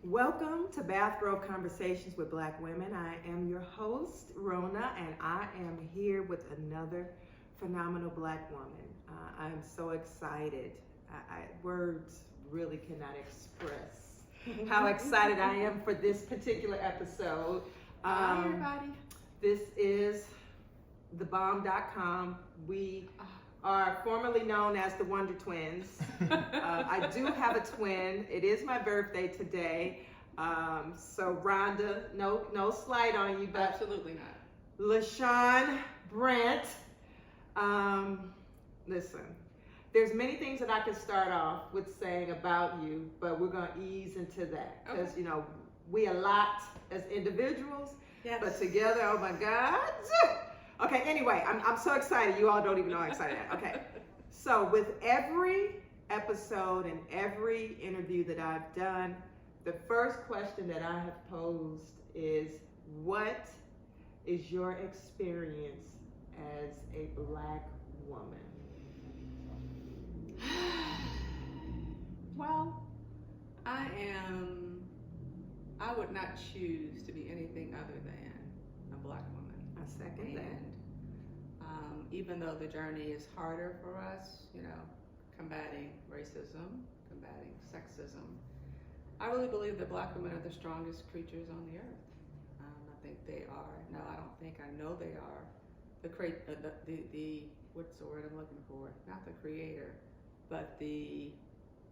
Welcome to Bathrobe Conversations with Black Women. I am your host, Rona, and I am here with another phenomenal Black woman. I am so excited. Words really cannot express how excited I am for this particular episode. Hi, everybody. This is thebomb.com. We are formerly known as the Wonder Twins. I do have a twin. It is my birthday today. So Rhonda, no slight on you, but Absolutely not. LaSean Brent. Listen, there's many things that I could start off with saying about you, but we're gonna ease into that because we a lot as individuals, Yes. but together, oh my God. Okay, anyway, I'm so excited. You all don't even know how excited I am. Okay, so with every episode and every interview that I've done, the first question that I have posed is, what is your experience as a Black woman? Well, I would not choose to be anything other than a Black woman. I second that. And even though the journey is harder for us, combating racism, combating sexism, I really believe that Black women are the strongest creatures on the earth. I think they are. No, I don't think. I know they are. The what's the word I'm looking for? Not the creator, but the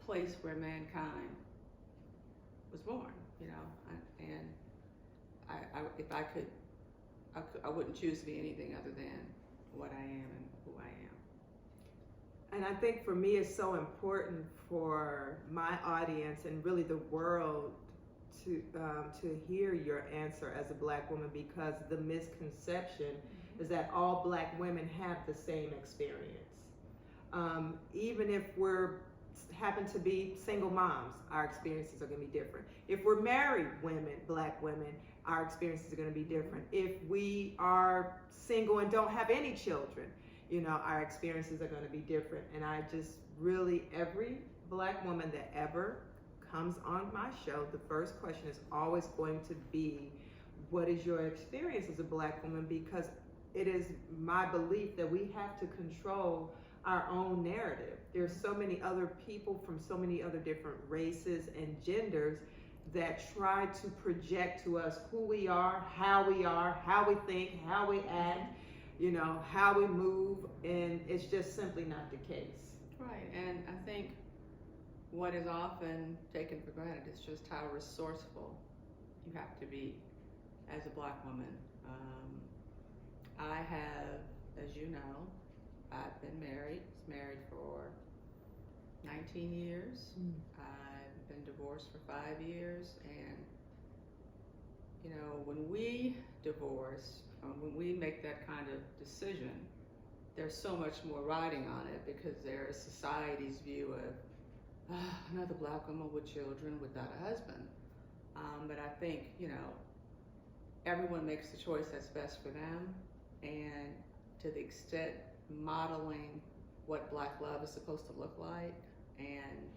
place where mankind was born. And if I could, I wouldn't choose to be anything other than what I am and who I am. And I think for me, it's so important for my audience and really the world to hear your answer as a Black woman, because the misconception is that all Black women have the same experience. Even if we're happen to be single moms, our experiences are going to be different. If we're married women, Black women, our experiences are going to be different. If we are single and don't have any children, our experiences are going to be different. And I just really, every Black woman that ever comes on my show, the first question is always going to be, what is your experience as a Black woman? Because it is my belief that we have to control our own narrative. There's so many other people from so many other different races and genders that try to project to us who we are, how we think, how we act, how we move, and it's just simply not the case. Right, and I think what is often taken for granted is just how resourceful you have to be as a Black woman. I have, as you know, I've been married for 19 years. I've been divorced for 5 years, and when we divorce, when we make that kind of decision, there's so much more riding on it, because there is society's view of another Black woman with children without a husband. But I think everyone makes the choice that's best for them, and to the extent modeling what Black love is supposed to look like and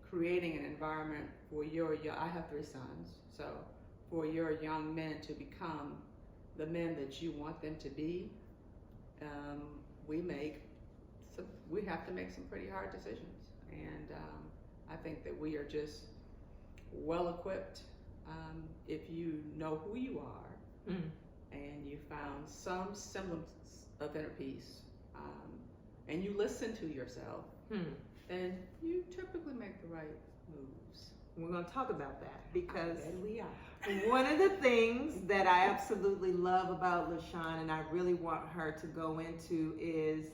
creating an environment for I have 3 sons, so for your young men to become the men that you want them to be, we have to make some pretty hard decisions. And I think that we are just well equipped if you know who you are and you found some semblance of inner peace, and you listen to yourself, then you typically make the right moves. We're going to talk about that, because we are. one of the things that I absolutely love about LaSean, and I really want her to go into, is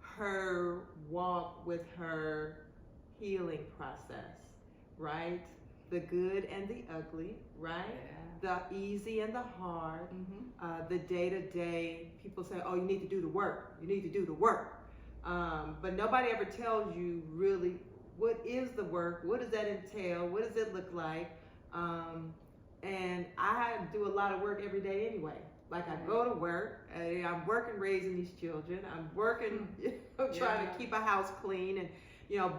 her walk with her healing process, right? The good and the ugly, right? Yeah. The easy and the hard, the day-to-day. People say, oh, you need to do the work. You need to do the work. But nobody ever tells you really, what is the work? What does that entail? What does it look like? And I do a lot of work every day anyway. Like, I go to work, I'm working raising these children, I'm working trying to keep a house clean and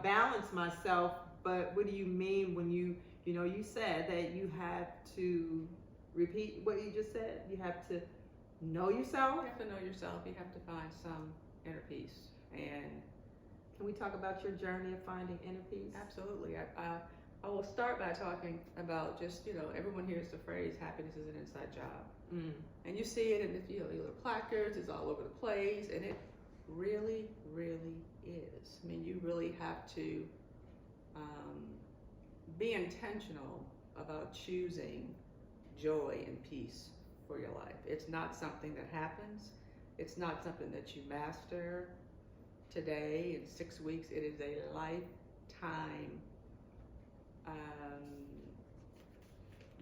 balance myself. But what do you mean when you you know, you said that you have to repeat what you just said. You have to know yourself. You have to know yourself. You have to find some inner peace. And can we talk about your journey of finding inner peace? absolutely. I will start by talking about just, you know, everyone hears the phrase happiness is an inside job. Mm. And you see it in the, you know, the placards, it's all over the place, and it really, really is. I mean, you really have to be intentional about choosing joy and peace for your life. It's not something that happens. It's not something that you master today in 6 weeks. It is a lifetime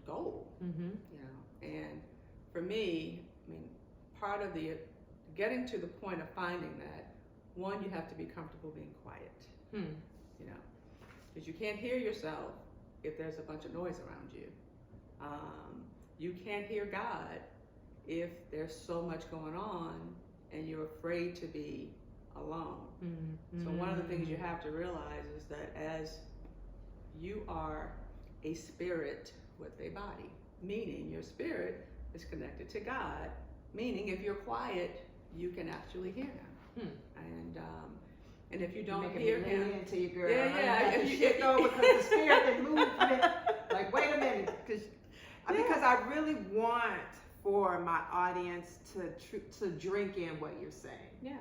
goal, Mm-hmm. you know. And for me, I mean, part of the getting to the point of finding that, one, you have to be comfortable being quiet, you know, because you can't hear yourself if there's a bunch of noise around you. You can't hear God if there's so much going on and you're afraid to be alone. Mm-hmm. So one of the things you have to realize is that as you are a spirit with a body, meaning your spirit is connected to God, meaning if you're quiet, you can actually hear Him. And if you don't hear Him, into your girl. yeah. If you shift over because the spirit can move. Like, wait a minute, because I really want for my audience to drink in what you're saying. Yeah.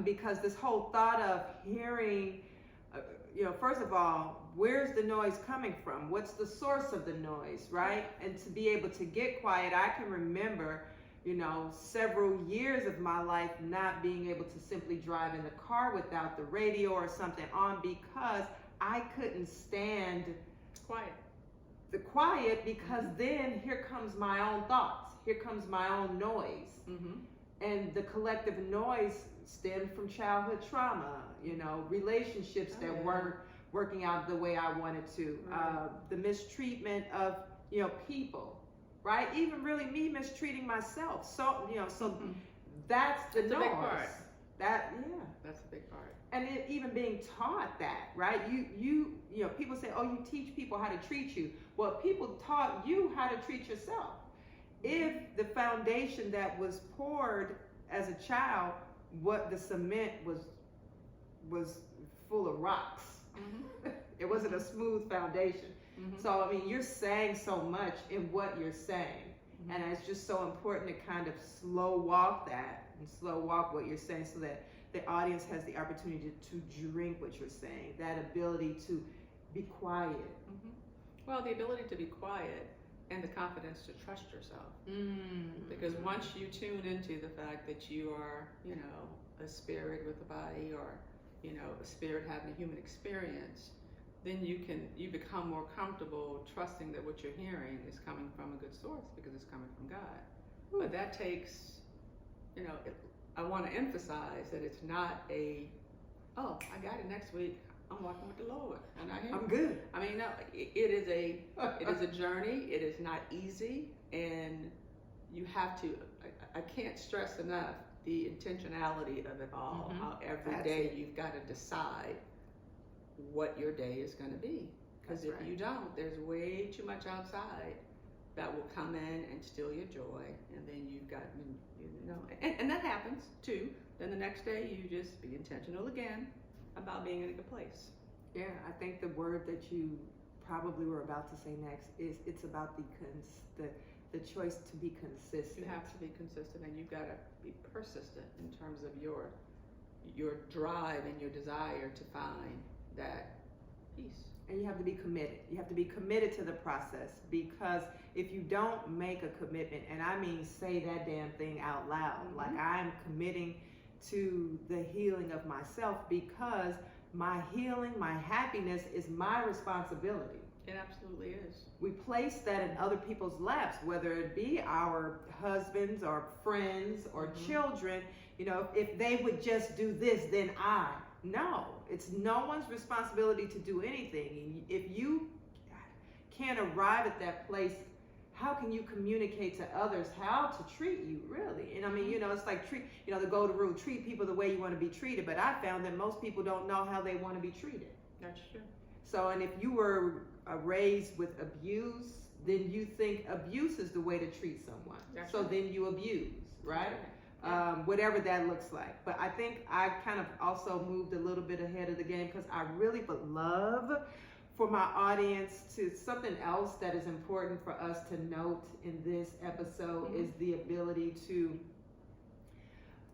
Because this whole thought of hearing, you know, first of all, where's the noise coming from? What's the source of the noise, right? And to be able to get quiet, I can remember, you know, several years of my life not being able to simply drive in the car without the radio or something on because I couldn't stand the quiet because then here comes my own thoughts. Here comes my own noise. Mm-hmm. And the collective noise stemmed from childhood trauma, you know, relationships that weren't working out the way I wanted to, the mistreatment of, you know, people, right? Even really me mistreating myself. So, you know, that's the noise. A big part. That's a big part. And it even being taught that, right? You know, people say, oh, you teach people how to treat you. Well, people taught you how to treat yourself. If the foundation that was poured as a child, what the cement was full of rocks. Mm-hmm. It wasn't a smooth foundation. Mm-hmm. So, I mean, you're saying so much in what you're saying. Mm-hmm. And it's just so important to kind of slow walk that and slow walk what you're saying so that the audience has the opportunity to drink what you're saying, that ability to be quiet. Mm-hmm. Well, the ability to be quiet and the confidence to trust yourself. Mm-hmm. Because once you tune into the fact that you are, you know, a spirit with a body or, you know, a spirit having a human experience, then you become more comfortable trusting that what you're hearing is coming from a good source because it's coming from God. Ooh. But that takes, you know, I want to emphasize that it's not oh, I got it next week. I'm walking with the Lord, and I'm good. I mean, no, it is a journey. It is not easy, and you have to. I can't stress enough the intentionality of it all. Mm-hmm. How every day you've got to decide what your day is going to be. Because if you don't, there's way too much outside that will come in and steal your joy, and then you've got, you know, and that happens too. Then the next day you just be intentional again about being in a good place. Yeah, I think the word that you probably were about to say next is it's about the choice to be consistent. You have to be consistent, and you've got to be persistent in terms of your drive and your desire to find that peace. And you have to be committed. You have to be committed to the process, because if you don't make a commitment, and I mean say that damn thing out loud, mm-hmm. like I'm committing to the healing of myself, because my healing, my happiness is my responsibility. It absolutely is. We place that in other people's laps, whether it be our husbands or friends or mm-hmm. children. You know, if they would just do this, then no, it's no one's responsibility to do anything. If you can't arrive at that place, how can you communicate to others how to treat you, really? And I mean, you know, it's like the golden rule, treat people the way you want to be treated. But I found that most people don't know how they want to be treated. That's true. So, and if you were raised with abuse, then you think abuse is the way to treat someone. That's so right. then you abuse, right? Yeah. Whatever that looks like. But I think I kind of also moved a little bit ahead of the game because I really would love for my audience to, something else that is important for us to note in this episode is the ability to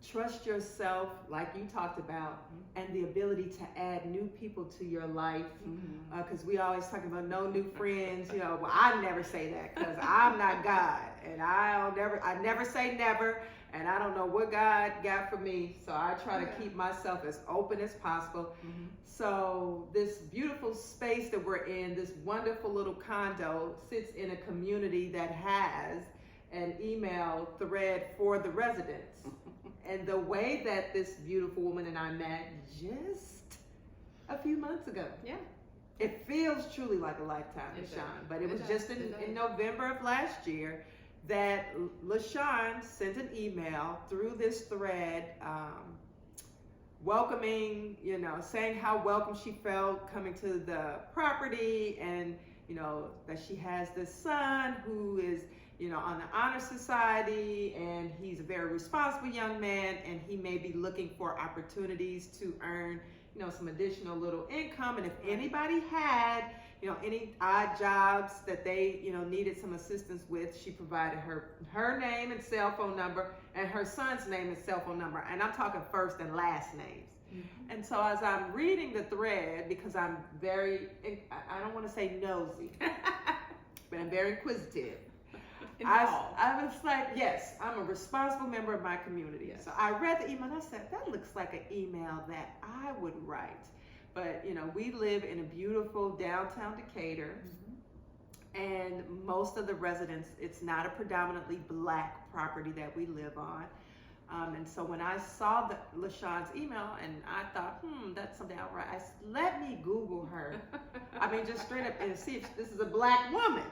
trust yourself, like you talked about, and the ability to add new people to your life. Because we always talk about no new friends. Well, I never say that because I'm not God, and I never say never, and I don't know what God got for me. So I try to keep myself as open as possible. So this beautiful space that we're in, this wonderful little condo, sits in a community that has an email thread for the residents. And the way that this beautiful woman and I met just a few months ago. Yeah. It feels truly like a lifetime, LaSean. But it was just in November of last year that LaSean sent an email through this thread, welcoming, saying how welcome she felt coming to the property, and, that she has this son who is, on the honor society, and he's a very responsible young man, and he may be looking for opportunities to earn, some additional little income. And if anybody had, any odd jobs that they, needed some assistance with, she provided her name and cell phone number, and her son's name and cell phone number. And I'm talking first and last names. And so as I'm reading the thread, because I'm very, I don't want to say nosy, but I'm very inquisitive. I was like, yes, I'm a responsible member of my community. Yes. So I read the email and I said, that looks like an email that I would write. But, we live in a beautiful downtown Decatur, and most of the residents, it's not a predominantly Black property that we live on. And so when I saw LaSean's email, and I thought, that's something I'll write. I said, let me Google her. I mean, just straight up and see if this is a Black woman.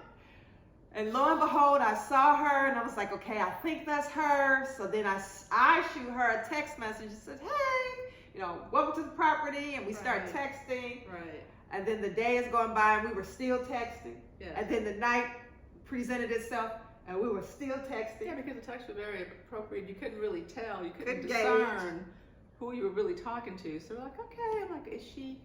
And lo and behold, I saw her, and I was like, okay, I think that's her. So then I shoot her a text message and said, hey, welcome to the property. And we start texting. Right. And then the day is going by, and we were still texting. Yeah. And then the night presented itself, and we were still texting. Yeah, because the text was very appropriate. You couldn't really tell. You couldn't discern who you were really talking to. So we're like, okay. I'm like, does she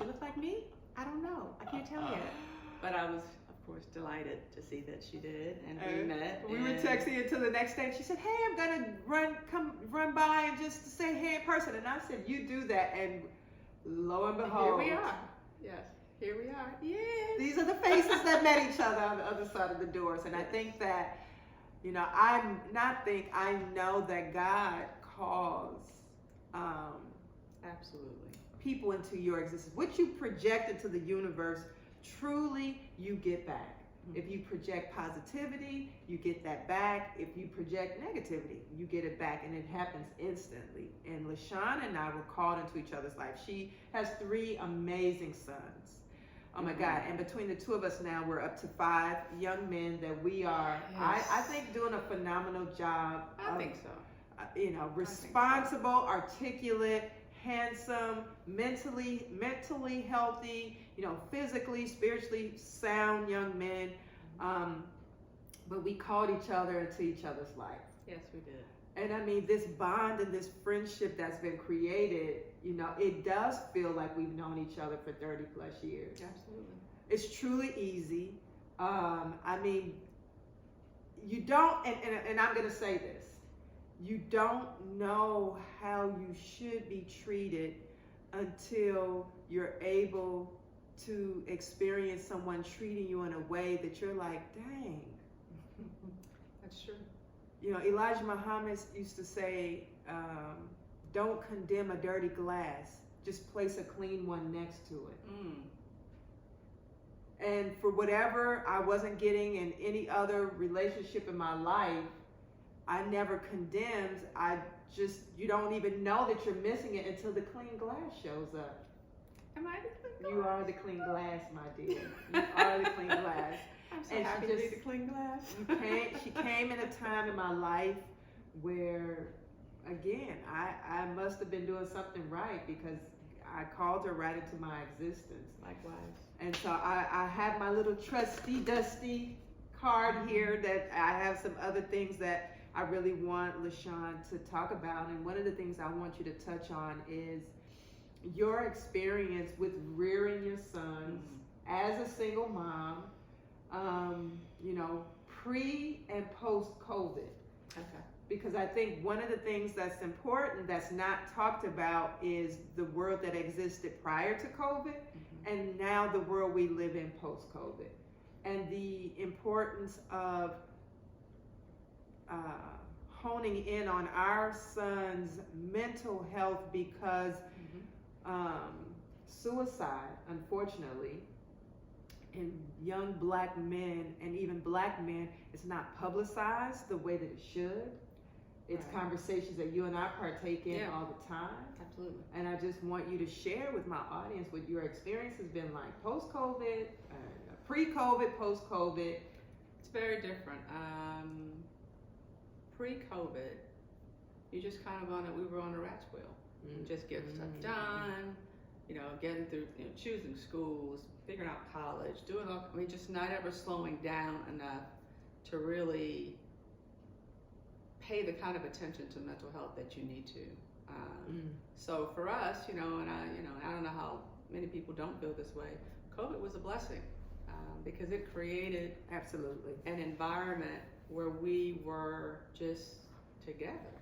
look like me? I don't know. I can't tell yet. But I was, of course, delighted to see that she did, and we met. We were texting until the next day. She said, hey, I'm gonna come run by and just to say hey in person. And I said, you do that. And lo and behold, here we are. Yes, here we are. Yes. These are the faces that met each other on the other side of the doors. And I think that, I know that God calls absolutely people into your existence. What you project into the universe, truly you get back. If you project positivity, you get that back. If you project negativity, you get it back, and it happens instantly. And LaSean and I were called into each other's life. She has 3 amazing sons. Oh my God. And between the 2 of us now, we're up to 5 young men that we are, I think, doing a phenomenal job. I think so. Responsible, articulate, handsome, mentally healthy, physically, spiritually sound young men. But we called each other into each other's life. Yes, we did. And I mean, this bond and this friendship that's been created, it does feel like we've known each other for 30 plus years. Absolutely. It's truly easy. I mean, you don't, and I'm going to say this, you don't know how you should be treated until you're able to experience someone treating you in a way that you're like, dang. That's true. Elijah Muhammad used to say, don't condemn a dirty glass, just place a clean one next to it. And for whatever I wasn't getting in any other relationship in my life, I never condemned. You don't even know that you're missing it until the clean glass shows up. Am I the clean glass? You are the clean glass, my dear. You are the clean glass. I'm so happy to be the clean glass. She came in a time in my life where, again, I must have been doing something right, because I called her right into my existence. Likewise. And so I have my little trusty dusty card here that I have some other things that I really want LaSean to talk about. And one of the things I want you to touch on is your experience with rearing your sons as a single mom, you know, pre and post COVID. Okay. Because I think one of the things that's important that's not talked about is the world that existed prior to COVID and now the world we live in post COVID. And the importance of honing in on our son's mental health because suicide, unfortunately, in young black men and even black men is not publicized the way that it should. It's Right. conversations that you and I partake in all the time. Absolutely. And I just want you to share with my audience what your experience has been like post-COVID, pre-COVID, post-COVID. It's very different. Pre-COVID, you just kind of we were on a rat's wheel. Just getting stuff done, you know, getting through, you know, choosing schools, figuring out college, doing all, I mean, just not ever slowing down enough to really pay the kind of attention to mental health that you need to. So for us, you know, and I don't know how many people don't feel this way. COVID was a blessing because it created Absolutely an environment where we were just together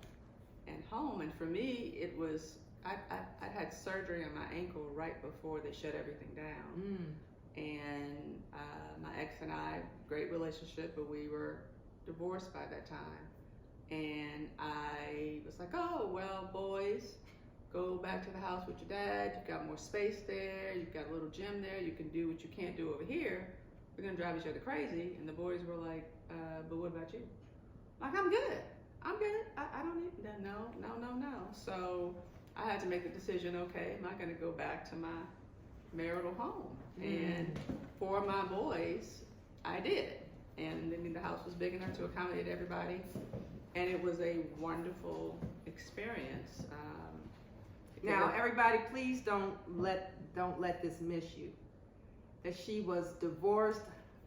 and home. And for me, it was I'd had surgery on my ankle right before they shut everything down. And my ex and I, great relationship, but we were divorced by that time. And I was like, oh, well, boys, go back to the house with your dad. You've got more space there. You've got a little gym there. You can do what you can't do over here. We're going to drive each other crazy. And the boys were like, but what about you? Like, I'm good. I don't need, no. So I had to make the decision, okay, am I going to go back to my marital home? And for my boys, I did. And I mean, the house was big enough to accommodate everybody. And it was a wonderful experience. Now, everybody, please don't let this miss you. That she was divorced,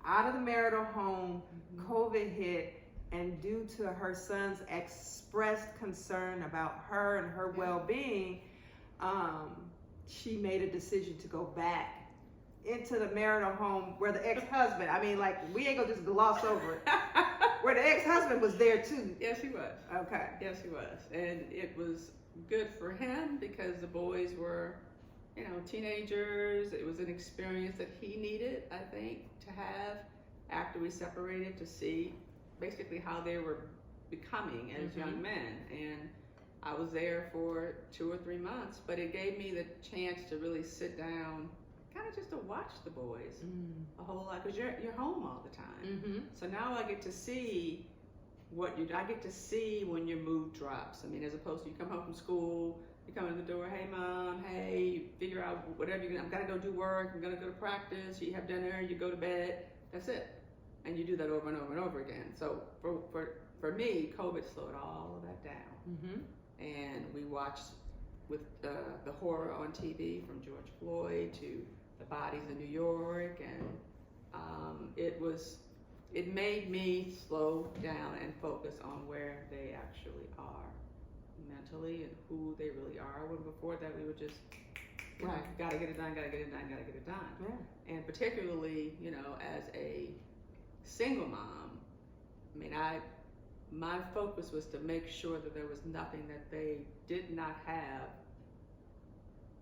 out of the marital home, COVID hit, and due to her son's expressed concern about her and her well-being, she made a decision to go back into the marital home where the ex-husband, I mean, like, we ain't gonna just gloss over it, where the ex-husband was there too. Yes, he was. Okay. Yes, he was. And it was good for him because the boys were, you know, teenagers. It was an experience that he needed, I think, to have after we separated, to see basically how they were becoming as young men. And I was there for 2 or 3 months, but it gave me the chance to really sit down, kind of just to watch the boys a whole lot, because you're home all the time. So now I get to see I get to see when your mood drops. I mean, as opposed to you come home from school, you come in the door, hey mom, hey, you figure out whatever I've got to go do work, I'm gonna go to practice, you have dinner, you go to bed, that's it. And you do that over and over and over again. So for me, COVID slowed all of that down. And we watched with the horror on TV from George Floyd to the bodies in New York, and it made me slow down and focus on where they actually are mentally and who they really are. When before that we were just, you know, gotta get it done. Yeah. And particularly, you know, as a single mom, I mean, my focus was to make sure that there was nothing that they did not have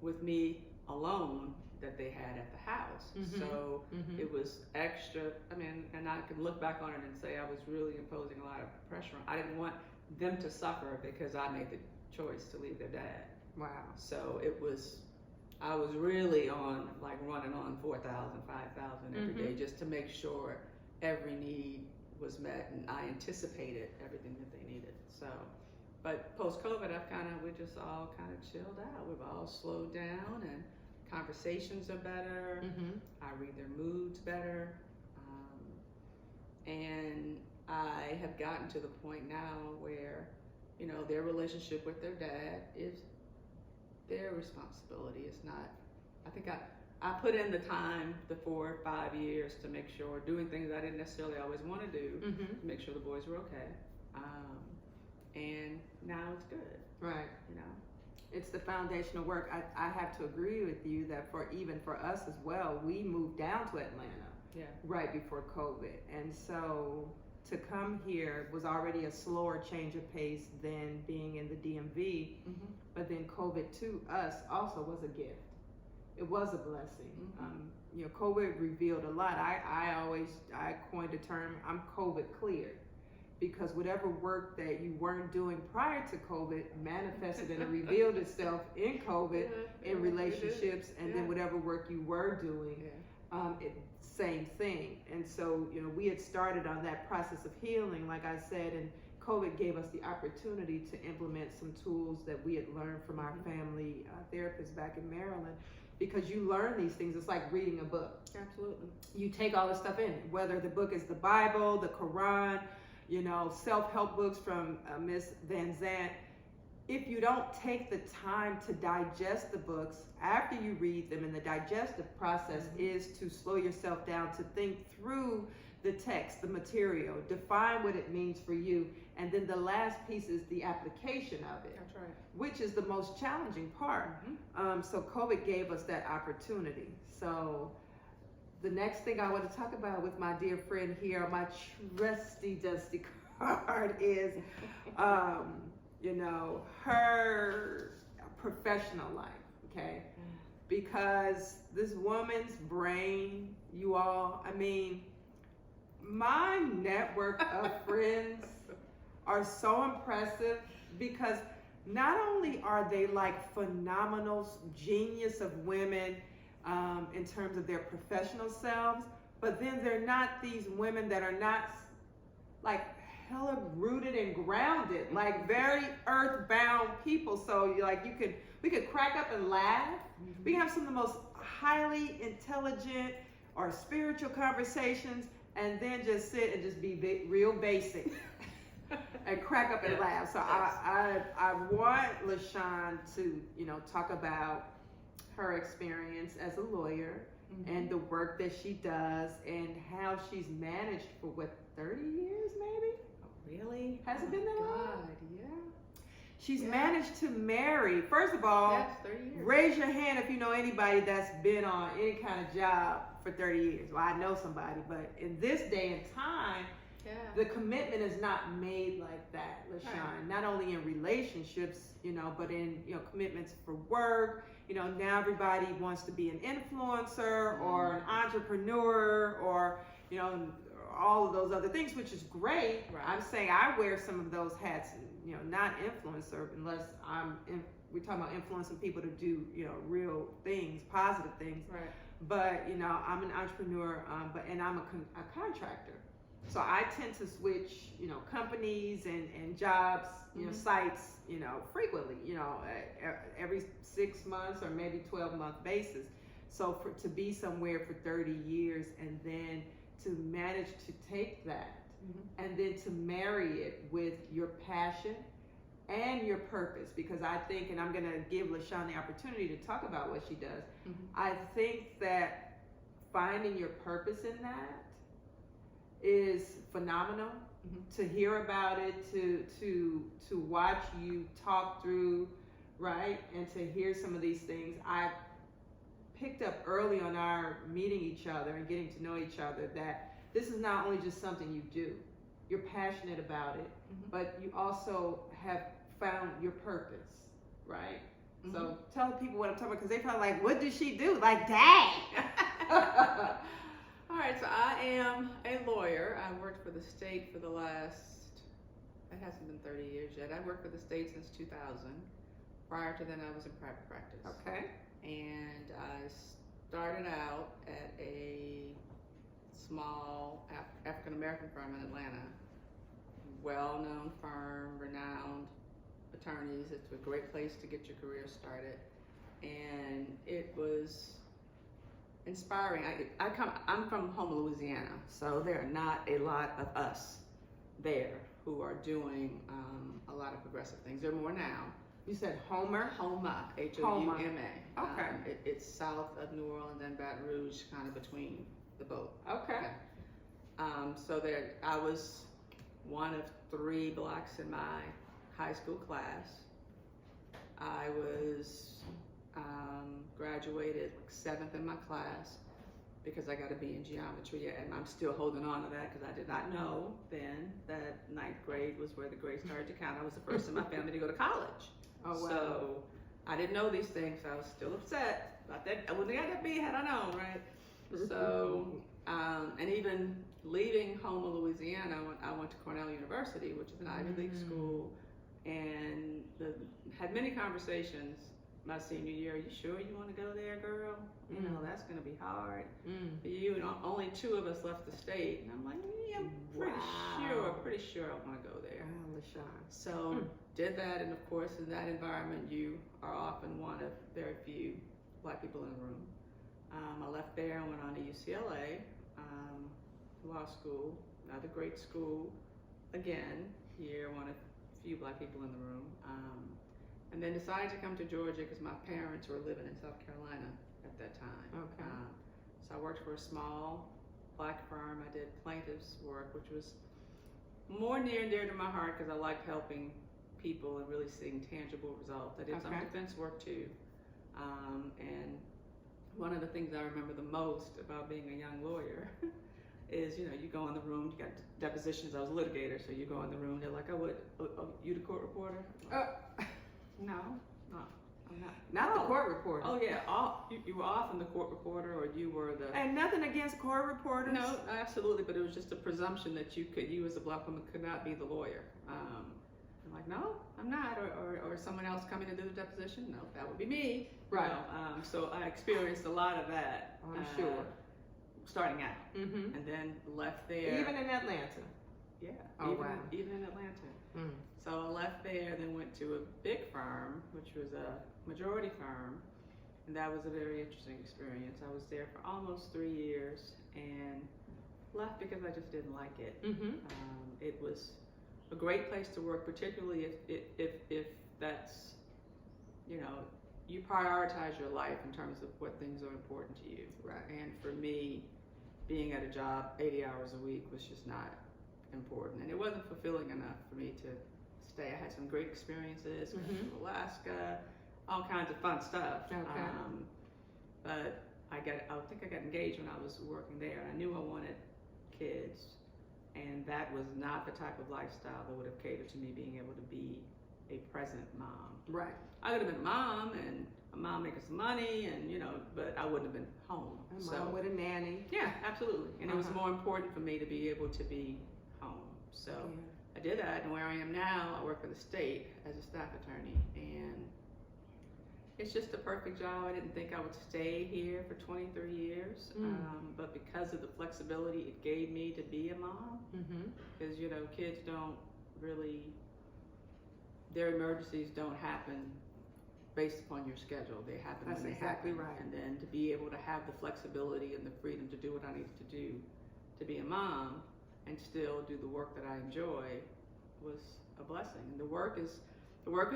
with me alone that they had at the house. So it was extra, I mean, and I can look back on it and say I was really imposing a lot of pressure on. I didn't want them to suffer because I made the choice to leave their dad. Wow. So I was really on, like, running on 4,000, 5,000 every day just to make sure every need was met, and I anticipated everything that they needed. So, but post-COVID, we just all kind of chilled out. We've all slowed down, and conversations are better. I read their moods better. And I have gotten to the point now where, you know, their relationship with their dad is their responsibility. It's not, I think I put in the time, the 4 or 5 years to make sure, doing things I didn't necessarily always want to do, to make sure the boys were okay. And now it's good. Right. You know. It's the foundational work. I have to agree with you that even for us as well, we moved down to Atlanta right before COVID. And so to come here was already a slower change of pace than being in the DMV. But then COVID to us also was a gift. It was a blessing. You know, COVID revealed a lot. I coined the term, I'm COVID cleared. Because whatever work that you weren't doing prior to COVID manifested and revealed itself in COVID, in relationships, and then whatever work you were doing, same thing. And so, you know, we had started on that process of healing, like I said, and COVID gave us the opportunity to implement some tools that we had learned from our family therapist back in Maryland. Because you learn these things, it's like reading a book. Absolutely. You take all this stuff in, whether the book is the Bible, the Quran, you know, self-help books from Miss Van Zandt. If you don't take the time to digest the books after you read them, and the digestive process is to slow yourself down, to think through the text, the material, define what it means for you, and then the last piece is the application of it. That's right. Which is the most challenging part. So COVID gave us that opportunity. So the next thing I want to talk about with my dear friend here, my trusty dusty card, is, you know, her professional life, okay? Because this woman's brain, you all, I mean, my network of friends are so impressive because not only are they like phenomenal genius of women, in terms of their professional selves, but then they're not these women that are not like hella rooted and grounded, like very earthbound people. So we could crack up and laugh. We can have some of the most highly intelligent or spiritual conversations, and then just sit and just be real basic and crack up and laugh. So I want LaSean to, you know, talk about her experience as a lawyer and the work that she does and how she's managed for 30 years maybe? Oh, really? Has it been that long? Yeah. She's managed to marry. First of all, 30 years. Raise your hand if you know anybody that's been on any kind of job for 30 years. Well, I know somebody, but in this day and time, the commitment is not made like that, LaSean. Right. Not only in relationships, you know, but in, you know, commitments for work. You know, now everybody wants to be an influencer or an entrepreneur or, you know, all of those other things, which is great. Right. I'm saying I wear some of those hats, you know, not influencer, unless we're talking about influencing people to do, you know, real things, positive things. Right. But, you know, I'm an entrepreneur, and I'm a contractor. So I tend to switch, you know, companies and jobs, you know, sites, you know, frequently, you know, every 6 months or maybe 12-month basis. So to be somewhere for 30 years and then to manage to take that and then to marry it with your passion and your purpose, because I think, and I'm going to give LaSean the opportunity to talk about what she does. I think that finding your purpose in that is phenomenal. To hear about it, to watch you talk through, right, and to hear some of these things. I picked up early on our meeting each other and getting to know each other that this is not only just something you do. You're passionate about it, but you also have found your purpose, right? So tell the people what I'm talking about, because they probably like, what does she do? Like, dang! All right, so I am a lawyer. I worked for the state for the last, it hasn't been 30 years yet. I worked for the state since 2000. Prior to then, I was in private practice. Okay. And I started out at a small African-American firm in Atlanta. Well-known firm, renowned attorneys. It's a great place to get your career started. And it was inspiring. I'm from home, Louisiana, so there are not a lot of us there who are doing a lot of progressive things. There are more now, You said Homer? Homa, Houma. Okay. It's south of New Orleans and Baton Rouge, kind of between the both. Okay. So there, I was one of 3 blacks in my high school class. I was graduated 7th in my class because I got a B in geometry, and I'm still holding on to that because I did not know then that 9th grade was where the grades started to count. I was the first in my family to go to college. Oh, wow. So I didn't know these things, so I was still upset about that. I wouldn't have got that B had I known, right? So, and even leaving home in Louisiana, I went to Cornell University, which is an Ivy League school, and had many conversations my senior year. Are you sure you want to go there, girl? You know, that's going to be hard for you. And only 2 of us left the state. And I'm like, yeah, I'm pretty sure I want to go there. Wow, LaSean. So did that, and of course, in that environment, you are often one of very few black people in the room. I left there and went on to UCLA, law school, another great school. Again, here, one of few black people in the room. And then decided to come to Georgia because my parents were living in South Carolina at that time. Okay. So I worked for a small black firm. I did plaintiff's work, which was more near and dear to my heart because I liked helping people and really seeing tangible results. I did some defense work too. And one of the things I remember the most about being a young lawyer is, you know, you go in the room, you got depositions. I was a litigator, so you go in the room, they're like, you the court reporter? No, I'm not. Not the court reporter. Oh yeah, you were often the court reporter, or you were the. And nothing against court reporters. No, absolutely, but it was just a presumption that you as a black woman could not be the lawyer. I'm like, no, I'm not, or someone else coming to do the deposition. No, that would be me. Right. So I experienced a lot of that. I'm sure. Starting out, and then left there. Even in Atlanta. Yeah. Oh, wow. Even in Atlanta. So I left there, then went to a big firm, which was a majority firm, and that was a very interesting experience. I was there for almost 3 years and left because I just didn't like it. It was a great place to work, particularly if that's, you know, you prioritize your life in terms of what things are important to you. Right. And for me, being at a job 80 hours a week was just not important, and it wasn't fulfilling enough for me to stay. I had some great experiences, went to Alaska, all kinds of fun stuff. Okay. But I think I got engaged when I was working there. I knew I wanted kids, and that was not the type of lifestyle that would have catered to me being able to be a present mom. Right. I could have been a mom and a mom making some money, and you know, but I wouldn't have been home. A mom with a nanny. Yeah, absolutely. And it was more important for me to be able to be home. So I did that, and where I am now, I work for the state as a staff attorney, and it's just the perfect job. I didn't think I would stay here for 23 years, but because of the flexibility it gave me to be a mom, because you know, kids don't really, their emergencies don't happen based upon your schedule. They happen That's when they exactly happen. right. And then to be able to have the flexibility and the freedom to do what I needed to do to be a mom and still do the work that I enjoy was a blessing. And the work is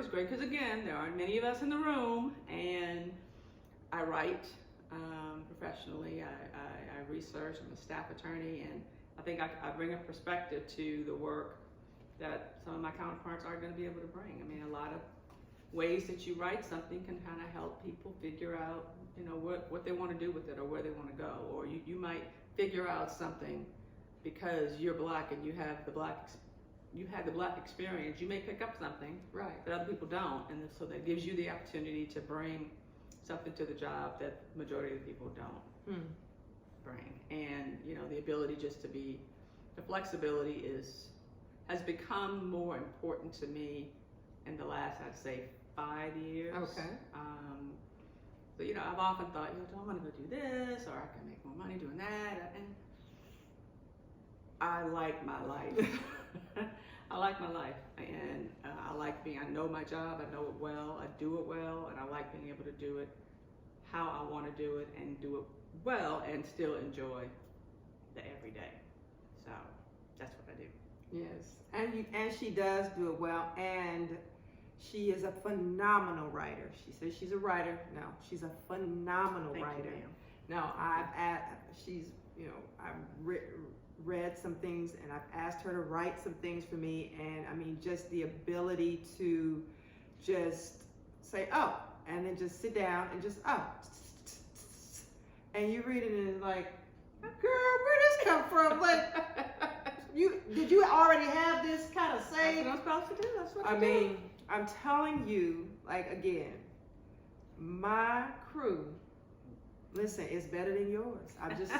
great because again, there aren't many of us in the room, and I write professionally. I research. I'm a staff attorney, and I think I bring a perspective to the work that some of my counterparts aren't going to be able to bring. I mean, a lot of ways that you write something can kind of help people figure out, you know, what they want to do with it or where they want to go. Or you might figure out something because you're black and you have the black experience. You may pick up something that other people don't, and so that gives you the opportunity to bring something to the job that the majority of the people don't bring. And you know, the ability just to be, the flexibility has become more important to me in the last, I'd say, 5 years. Okay. So, you know, I've often thought, you know, do I want to go do this, or I can make more money doing that? And I like my life. I like my life, and I like being, I know my job, I know it well, I do it well, and I like being able to do it how I want to do it and do it well and still enjoy the everyday. So that's what I do. Yes, and she does do it well, and She is a phenomenal writer. She says she's a writer. No, she's a phenomenal Thank writer. you, ma'am. Now, she's, I've read some things, and I've asked her to write some things for me, and I mean, just the ability to just say, oh, and then just sit down and just, oh, and you read it and it's like, girl, where this come from? Like, did you already have this kind of saved? That's what I'm supposed to do. That's what I mean, I'm telling you, like, again, my crew, listen, it's better than yours. I'm just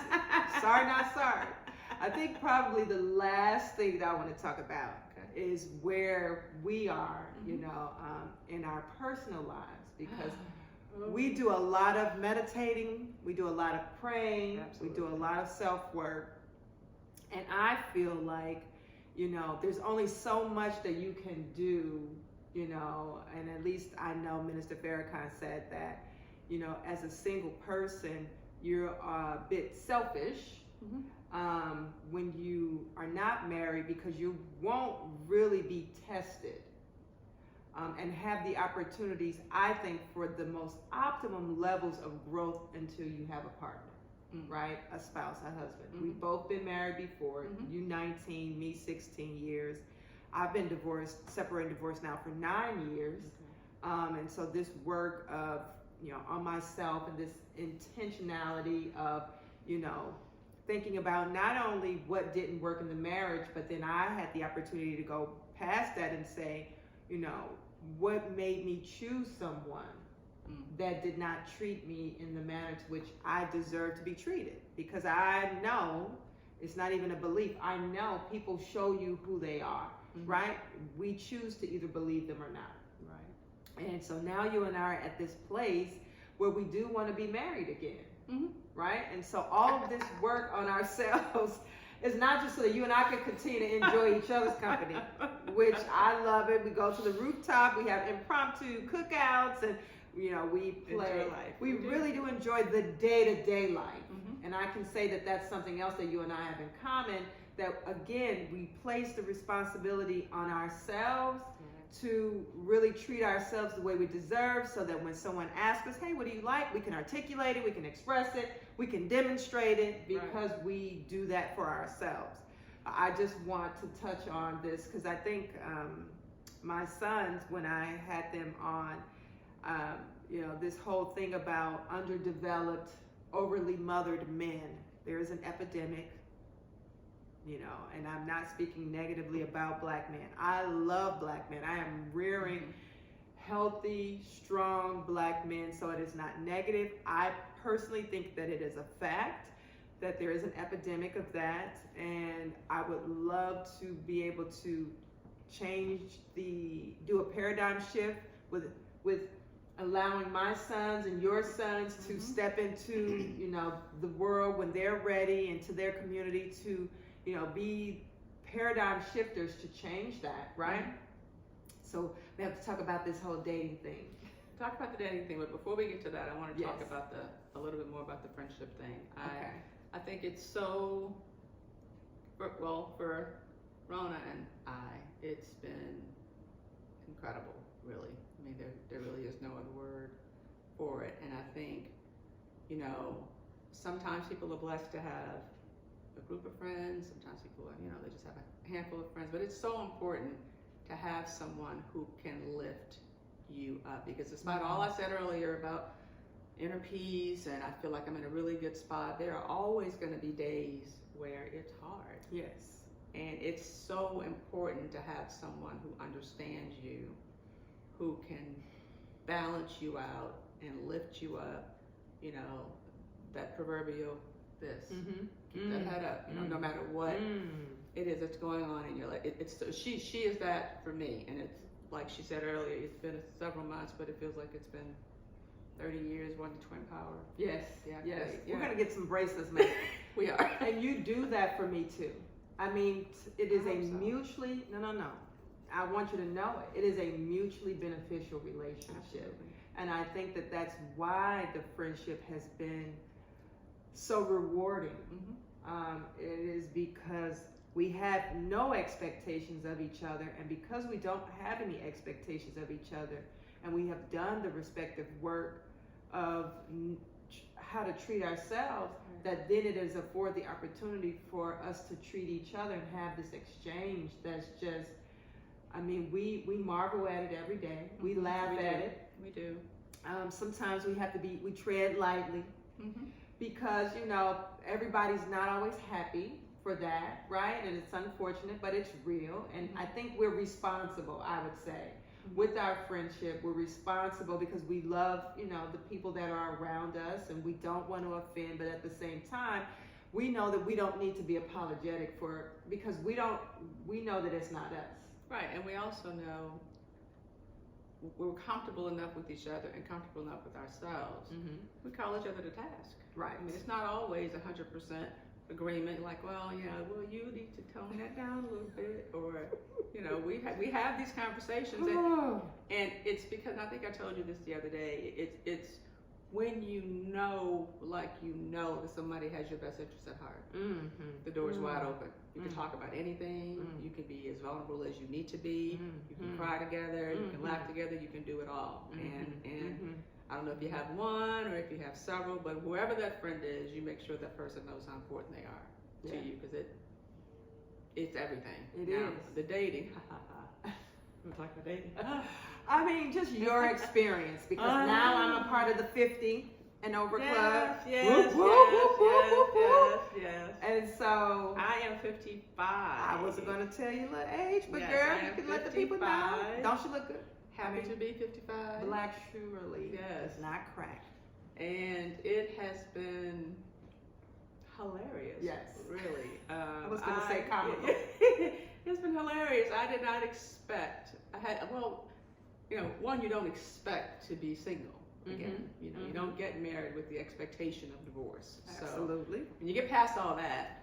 sorry, not sorry. I think probably the last thing that I want to talk about is where we are, in our personal lives, because we do a lot of meditating, we do a lot of praying, we do a lot of self-work, and I feel like, there's only so much that you can do, and at least I know Minister Farrakhan said that, as a single person, you're a bit selfish when you are not married, because you won't really be tested and have the opportunities, I think, for the most optimum levels of growth until you have a partner, right? A spouse, a husband. We've both been married before. You 19, me 16 years. I've been separated and divorced now for 9 years. And so this work of, on myself, and this intentionality of, thinking about not only what didn't work in the marriage, but then I had the opportunity to go past that and say, what made me choose someone that did not treat me in the manner to which I deserve to be treated? Because I know, it's not even a belief, I know people show you who they are, right? We choose to either believe them or not. Right. And so now you and I are at this place where we do want to be married again, right? And so all of this work on ourselves is not just so that you and I can continue to enjoy each other's company, which I love it. We go to the rooftop, we have impromptu cookouts, and we play. We really do enjoy the day-to-day life. And I can say that that's something else that you and I have in common, that again, we place the responsibility on ourselves to really treat ourselves the way we deserve, so that when someone asks us, hey, what do you like? We can articulate it, we can express it, we can demonstrate it, because we do that for ourselves. I just want to touch on this because I think my sons, when I had them on, this whole thing about underdeveloped, overly mothered men, there is an epidemic. And I'm not speaking negatively about black men. I love black men. I am rearing healthy, strong black men, so it is not negative. I personally think that it is a fact that there is an epidemic of that, and I would love to be able to do a paradigm shift with allowing my sons and your sons to step into, the world when they're ready, and to their community to be paradigm shifters to change that, right? So we have to talk about this whole dating thing. Talk about the dating thing, but before we get to that, I want to talk about a little bit more about the friendship thing. I think it's so, for Rona and I, it's been incredible, really. I mean, there really is no other word for it. And I think, sometimes people are blessed to have a group of friends. Sometimes people are, they just have a handful of friends. But it's so important to have someone who can lift you up, because despite all I said earlier about inner peace, and I feel like I'm in a really good spot, there are always going to be days where it's hard. Yes. And it's so important to have someone who understands you, who can balance you out and lift you up, that proverbial this. Keep that head up, no matter what it is that's going on in your life. She is that for me, and it's like she said earlier, it's been several months, but it feels like it's been 30 years, one to twin power. Yes, yeah, yes. yeah. We're gonna get some bracelets made. We are. And you do that for me too. I mean, it is a mutually, no. I want you to know it. It is a mutually beneficial relationship. Absolutely. And I think that that's why the friendship has been so rewarding. It is because we have no expectations of each other, and because we don't have any expectations of each other, and we have done the respective work of how to treat ourselves, that then it is afford the opportunity for us to treat each other and have this exchange that's just, I mean, we marvel at it every day. We laugh at it. We do. Sometimes we tread lightly because, you know, everybody's not always happy for that, right? And it's unfortunate, but it's real. And I think we're responsible, I would say. With our friendship, we're responsible because we love, you know, the people that are around us, and we don't want to offend, but at the same time, we know that we don't need to be apologetic for, because we know that it's not us. Right, and we also know we're comfortable enough with each other and comfortable enough with ourselves. We call each other to task. Right. I mean, it's not always 100% agreement, like, well, yeah, well, you need to tone that down a little bit, or, you know, we have these conversations, and it's because, I think I told you this the other day, it's when you know, like, you know that somebody has your best interest at heart. The door's wide open. You can talk about anything. You can be as vulnerable as you need to be. You can cry together. You can laugh together. You can do it all. And I don't know if you have one or if you have several, but whoever that friend is, you make sure that person knows how important they are to you, because it's everything. It is. The dating. We're talking about dating. I mean, just your experience, because now I'm a part of the 50 and over club. Yes. And so I am 55. I wasn't going to tell you the age, but Yes, girl, I you am can let the people know. 55. Don't you look good? Happy to be 55. Black surely Yes. does not crack. And it has been hilarious. Yes. Really. I was going to say comical. It's been hilarious. I did not expect. You know, one, you don't expect to be single again. You know, you don't get married with the expectation of divorce. Absolutely. So when you get past all that,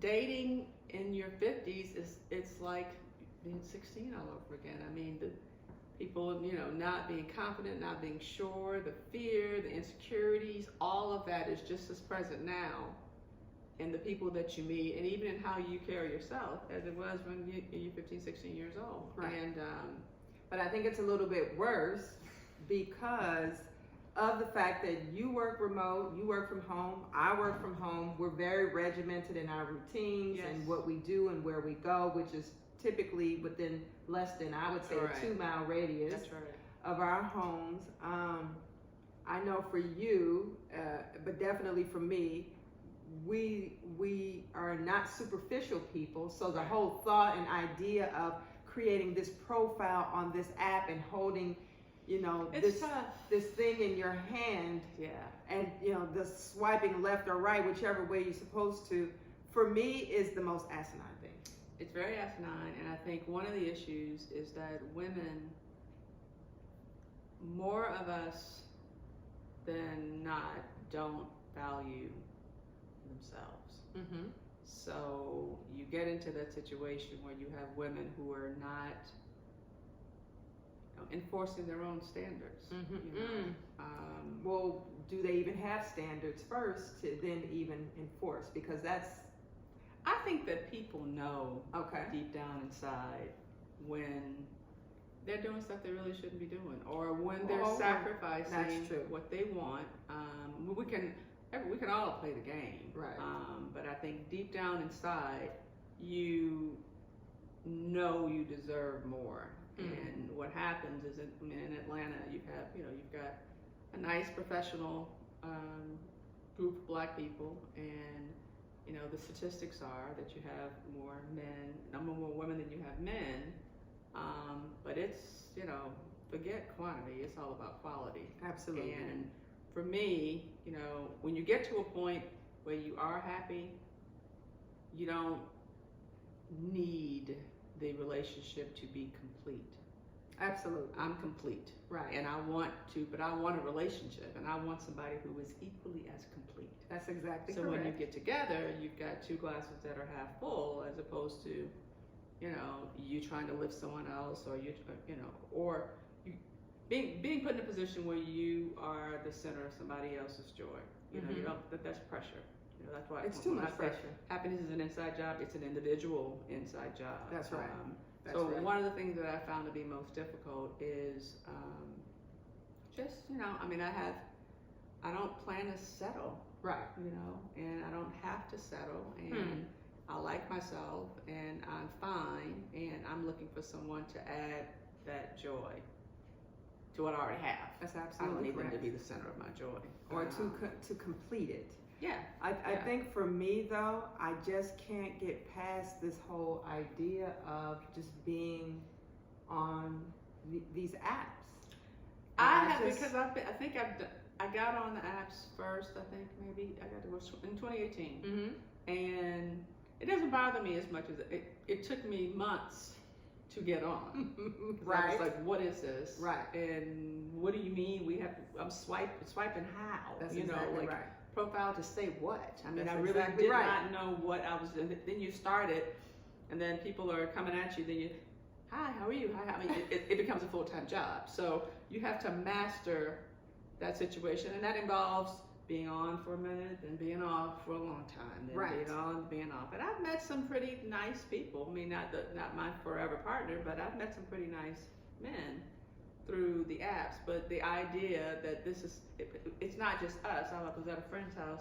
dating in your 50s it's like being 16 all over again. I mean, the people, you know, not being confident, not being sure, the fear, the insecurities, all of that is just as present now in the people that you meet, and even in how you carry yourself, as it was when you're 15, 16 years old. Right. And but I think it's a little bit worse because of the fact that you work remote, you work from home, I work from home. We're very regimented in our routines and what we do and where we go, which is typically within less than, I would say, a 2-mile radius of our homes. I know for you, but definitely for me, we are not superficial people, so the whole thought and idea of creating this profile on this app and holding, you know, this thing in your hand, and, you know, the swiping left or right, whichever way you're supposed to, for me, is the most asinine thing. It's very asinine, and I think one of the issues is that women, more of us than not, don't value themselves. So you get into that situation where you have women who are not, you know, enforcing their own standards. You know? Well, do they even have standards first to then even enforce? Because that's, I think that people know okay, deep down inside when they're doing stuff they really shouldn't be doing, or when they're sacrificing what they want. We can all play the game, right? But I think deep down inside, you know you deserve more. And what happens is, in Atlanta, you've got a nice professional group of black people, and you know the statistics are that you have more women than you have men. But it's, you know, forget quantity, it's all about quality. Absolutely. And for me, you know, when you get to a point where you are happy, you don't need the relationship to be complete. Absolutely. I'm complete. Right. And I want a relationship, and I want somebody who is equally as complete. That's exactly so correct. When you get together, you've got two glasses that are half full, as opposed to, you know, you trying to lift someone else, or being put in a position where you are the center of somebody else's joy. You know, you don't, that's pressure. You know, that's why It's too when much I say pressure. happiness is an inside job, it's an individual inside job. That's right. That's so right. one of the things that I found to be most difficult is just, you know, I mean, I don't plan to settle, Right. you know, and I don't have to settle, and I like myself, and I'm fine, and I'm looking for someone to add that joy to what I already have. That's I don't absolutely need them correct. to be the center of my joy. Or to complete it. Yeah. I think for me though, I just can't get past this whole idea of just being on these apps. I got on the apps first. I think maybe I got to in 2018, and it doesn't bother me as much as it took me months to get on. Right. I was like, what is this? Right. And what do you mean I'm swiping how? That's you know, exactly like right. profile to say what? I mean, That's I really exactly did right. not know what I was doing. Then you start it, and then people are coming at you. Then you, hi, how are you? Hi. I mean, it becomes a full-time job. So you have to master that situation, and that involves being on for a minute, then being off for a long time, then Right. being on, being off. And I've met some pretty nice people. I mean, not my forever partner, but I've met some pretty nice men through the apps. But the idea that it's not just us. I was at a friend's house,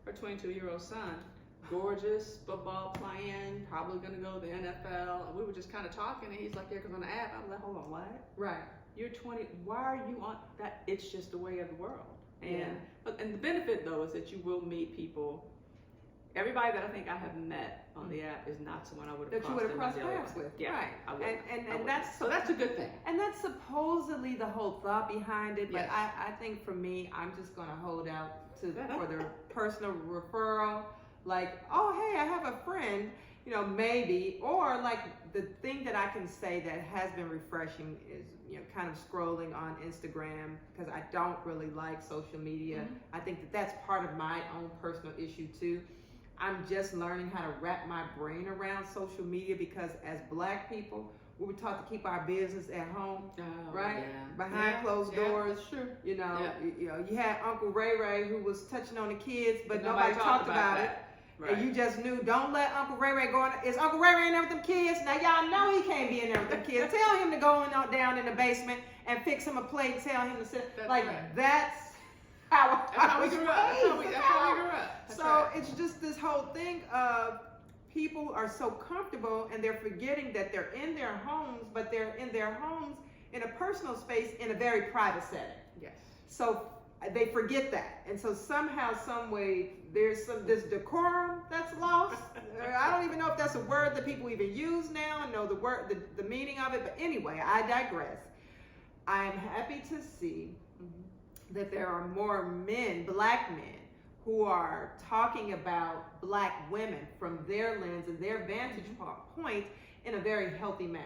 her 22-year-old son, gorgeous, football playing, probably going to go to the NFL. We were just kind of talking, and he's like, yeah, because on the app, I was like, hold on, what? Right. You're 20, why are you on that? It's just the way of the world. Yeah. And the benefit though is that you will meet people. Everybody that I think I have met on the app is not someone I would have crossed paths with. Yeah, Right. I wouldn't. And that's so that's a good thing. And that's supposedly the whole thought behind it. But Yes. I think for me, I'm just gonna hold out for the personal referral. Like, oh hey, I have a friend, you know, maybe. Or like the thing that I can say that has been refreshing is, you know, kind of scrolling on Instagram, because I don't really like social media. I think that's part of my own personal issue too. I'm just learning how to wrap my brain around social media, because as Black people, we were taught to keep our business at home, right? Yeah. Behind closed doors. That's true. You know, Yeah. you had Uncle Ray Ray who was touching on the kids, but nobody talked about it. Right. And you just knew, don't let Uncle Ray Ray go in. Is Uncle Ray Ray in there with them kids? Now y'all know he can't be in there with them kids. Tell him to go down in the basement and fix him a plate and tell him to sit. That's like right. that's how we grew up. That's how we grew up. That's So right. it's just this whole thing of people are so comfortable, and they're forgetting that they're in their homes, but they're in their homes in a personal space in a very private setting. Yes. So they forget that, and so somehow, some way, there's this decorum that's lost. I don't even know if that's a word that people even use now, and know the meaning of it. But anyway, I digress. I am happy to see that there are more men, Black men, who are talking about Black women from their lens and their vantage point in a very healthy manner.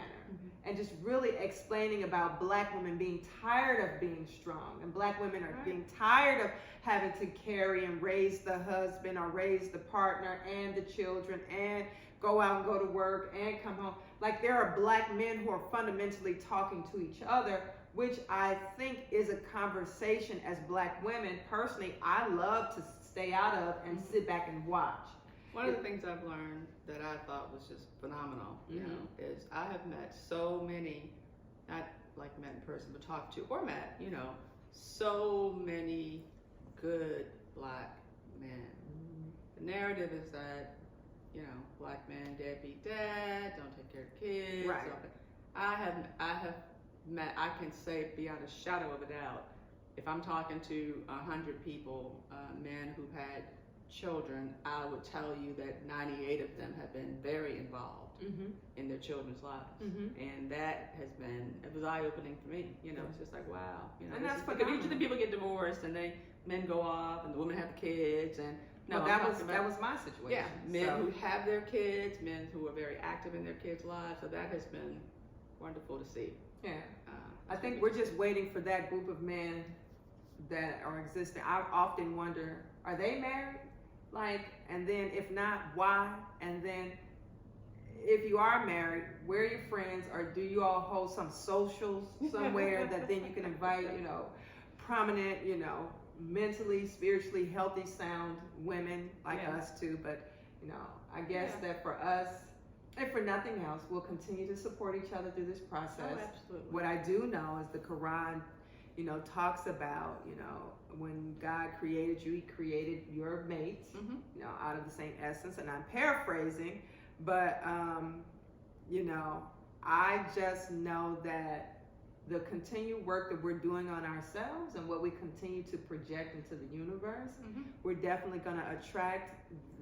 And just really explaining about Black women being tired of being strong, and Black women are being tired of having to carry and raise the husband or raise the partner and the children and go out and go to work and come home. Like, there are Black men who are fundamentally talking to each other, which I think is a conversation as Black women, personally, I love to stay out of and sit back and watch. One of the things I've learned that I thought was just phenomenal, you know, is I have met so many, not like met in person, but talked to, or met, you know, so many good Black men. The narrative is that, you know, Black men, deadbeat dad, don't take care of kids. Right. I have met, I can say beyond a shadow of a doubt, if I'm talking to 100 people, men who've had children, I would tell you that 98 of them have been very involved in their children's lives. And that has been, it was eye-opening for me. You know, it's just like, wow. You know, And that's because usually people get divorced and men go off and the women have the kids, and no, well, that was my situation. Yeah, men who have their kids, men who are very active in their kids' lives. So that has been wonderful to see. Yeah. I think we're just waiting for that group of men that are existing. I often wonder, are they married? Like, and then if not, why? And then if you are married, where are your friends? Or do you all hold some socials somewhere that then you can invite, you know, prominent, you know, mentally, spiritually healthy, sound women like Yeah. us too. But, you know, I guess Yeah. that for us, if for nothing else, we'll continue to support each other through this process. Oh, absolutely. What I do know is the Quran, you know, talks about, you know, when God created you, he created your mate, Mhm. you know, out of the same essence. And I'm paraphrasing, but, you know, I just know that the continued work that we're doing on ourselves and what we continue to project into the universe, Mhm. we're definitely going to attract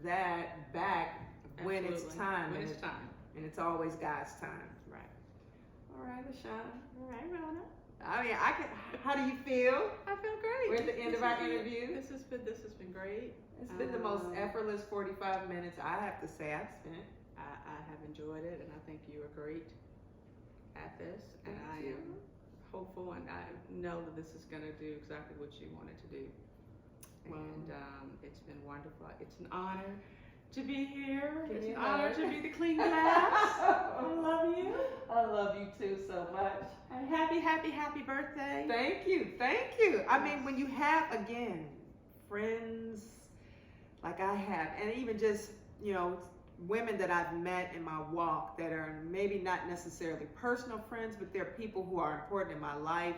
that back when it's Absolutely. time. When and it's time. And it's always God's time. Right. All right, LaSean. All right, Rona. I mean, how do you feel? I feel great. We're at the end of our interview. This has been great. It's been the most effortless 45 minutes I have to say I've spent. I have enjoyed it, and I think you are great at this. And Thank I you. am hopeful, and I know that this is going to do exactly what you wanted to do. Wow. And it's been wonderful. It's an honor to be here. Give It's me an a honor hug. to be the clean glass. I love you. I love you too so much. And happy birthday. Thank you. Thank you. I mean, when you have, again, friends like I have, and even just, you know, women that I've met in my walk that are maybe not necessarily personal friends, but they're people who are important in my life,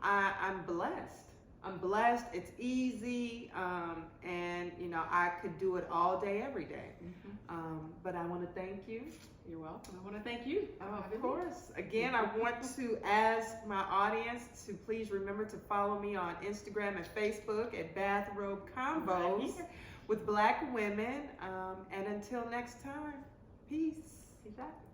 I'm blessed. I'm blessed. It's easy, and you know, I could do it all day, every day. But I want to thank you. You're welcome. I want to thank you. Of course. Again, I want to ask my audience to please remember to follow me on Instagram and Facebook at Bathrobe Convos with Black women. And until next time, peace. Exactly.